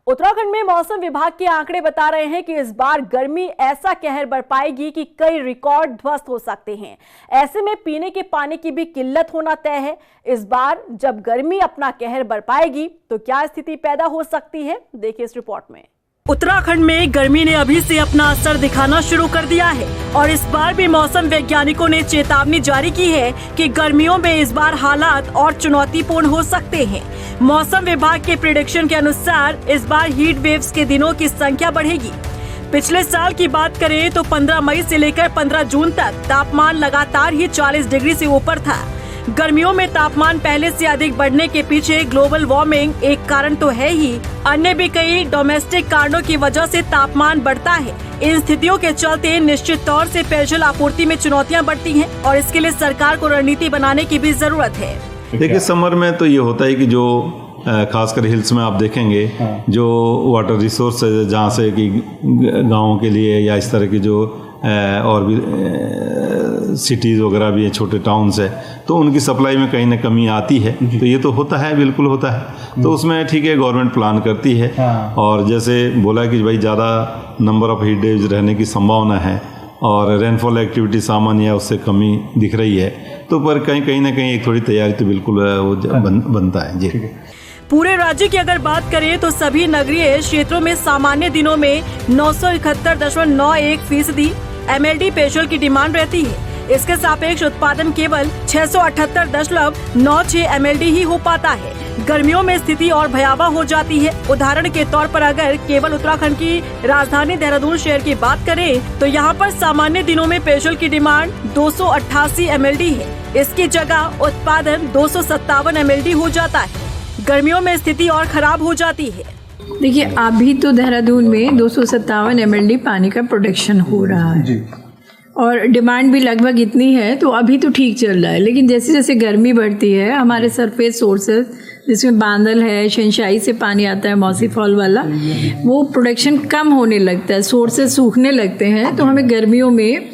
उत्तराखंड में मौसम विभाग के आंकड़े बता रहे हैं कि इस बार गर्मी ऐसा कहर बरपाएगी कि कई रिकॉर्ड ध्वस्त हो सकते हैं। ऐसे में पीने के पानी की भी किल्लत होना तय है। इस बार जब गर्मी अपना कहर बरपाएगी तो क्या स्थिति पैदा हो सकती है, देखिए इस रिपोर्ट में। उत्तराखंड में गर्मी ने अभी से अपना असर दिखाना शुरू कर दिया है और इस बार भी मौसम वैज्ञानिकों ने चेतावनी जारी की है कि गर्मियों में इस बार हालात और चुनौतीपूर्ण हो सकते हैं। मौसम विभाग के प्रेडिक्शन के अनुसार इस बार हीट वेव्स के दिनों की संख्या बढ़ेगी। पिछले साल की बात करें तो 15 मई से लेकर 15 जून तक तापमान लगातार ही 40 डिग्री से ऊपर था। गर्मियों में तापमान पहले से अधिक बढ़ने के पीछे ग्लोबल वार्मिंग एक कारण तो है ही, अन्य भी कई डोमेस्टिक कारणों की वजह से तापमान बढ़ता है। इन स्थितियों के चलते निश्चित तौर से पेयजल आपूर्ति में चुनौतियां बढ़ती हैं और इसके लिए सरकार को रणनीति बनाने की भी जरूरत है। देखिए, समर में तो ये होता है कि जो खासकर हिल्स में आप देखेंगे जो वाटर रिसोर्स है, जहाँ से कि गाँव के लिए या इस तरह की जो और भी सिटीज़ वगैरह भी है, छोटे टाउन्स है, तो उनकी सप्लाई में कहीं ना कमी आती है। तो ये तो होता है, बिल्कुल होता है। तो उसमें ठीक है, गवर्नमेंट प्लान करती है और जैसे बोला कि भाई ज़्यादा नंबर ऑफ हीट डेज रहने की संभावना है और रेनफॉल एक्टिविटी सामान्य है, उससे कमी दिख रही है, तो पर कहीं ना कहीं एक थोड़ी तैयारी तो बिल्कुल वो बनता है जी। पूरे राज्य की अगर बात करें तो सभी नगरीय क्षेत्रों में सामान्य दिनों में 971.91% MLD पेयजल की डिमांड रहती है। इसके सापेक्ष उत्पादन केवल 678.96 MLD ही हो पाता है। गर्मियों में स्थिति और भयावह हो जाती है। उदाहरण के तौर पर अगर केवल उत्तराखंड की राजधानी देहरादून शहर की बात करें तो यहाँ पर सामान्य दिनों में पेयजल की डिमांड 288 MLD है। इसकी जगह उत्पादन 257 MLD हो जाता है। गर्मियों में स्थिति और खराब हो जाती है। देखिए, अभी तो देहरादून में 257 MLD पानी का प्रोडक्शन हो रहा है जी। और डिमांड भी लगभग इतनी है, तो अभी तो ठीक चल रहा है। लेकिन जैसे जैसे गर्मी बढ़ती है, हमारे सरफेस सोर्सेज जिसमें बांदल है, शनशाई से पानी आता है, मौसी फॉल वाला, वो प्रोडक्शन कम होने लगता है, सोर्सेज सूखने लगते हैं, तो हमें गर्मियों में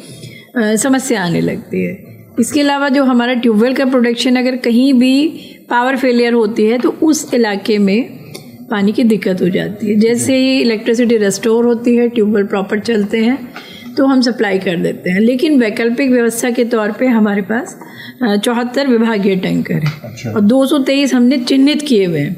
समस्या आने लगती है। इसके अलावा जो हमारा ट्यूबवेल का प्रोडक्शन, अगर कहीं भी पावर फेलियर होती है तो उस इलाके में पानी की दिक्कत हो जाती है। जैसे ही इलेक्ट्रिसिटी रेस्टोर होती है, ट्यूबवेल प्रॉपर चलते हैं, तो हम सप्लाई कर देते हैं। लेकिन वैकल्पिक व्यवस्था के तौर पे हमारे पास 74 विभागीय टैंकर है और 223 हमने चिन्हित किए हुए हैं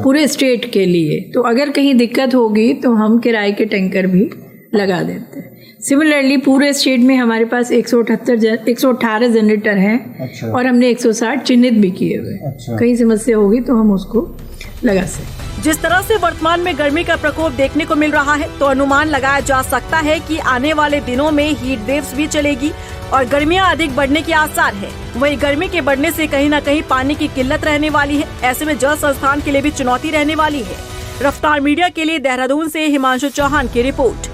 पूरे स्टेट के लिए। तो अगर कहीं दिक्कत होगी तो हम किराए के टैंकर भी लगा देते हैं। सिमिलरली पूरे स्टेट में हमारे पास 118 जनरेटर हैं और हमने 160 चिन्हित भी किए हुए हैं। कहीं समस्या होगी तो हम उसको लगा सकते। जिस तरह से वर्तमान में गर्मी का प्रकोप देखने को मिल रहा है, तो अनुमान लगाया जा सकता है कि आने वाले दिनों में हीट वेव्स भी चलेगी और गर्मियां अधिक बढ़ने के आसार है। वहीं गर्मी के बढ़ने से कहीं न कहीं पानी की किल्लत रहने वाली है। ऐसे में जल संस्थान के लिए भी चुनौती रहने वाली है। रफ्तार मीडिया के लिए देहरादून से हिमांशु चौहान की रिपोर्ट।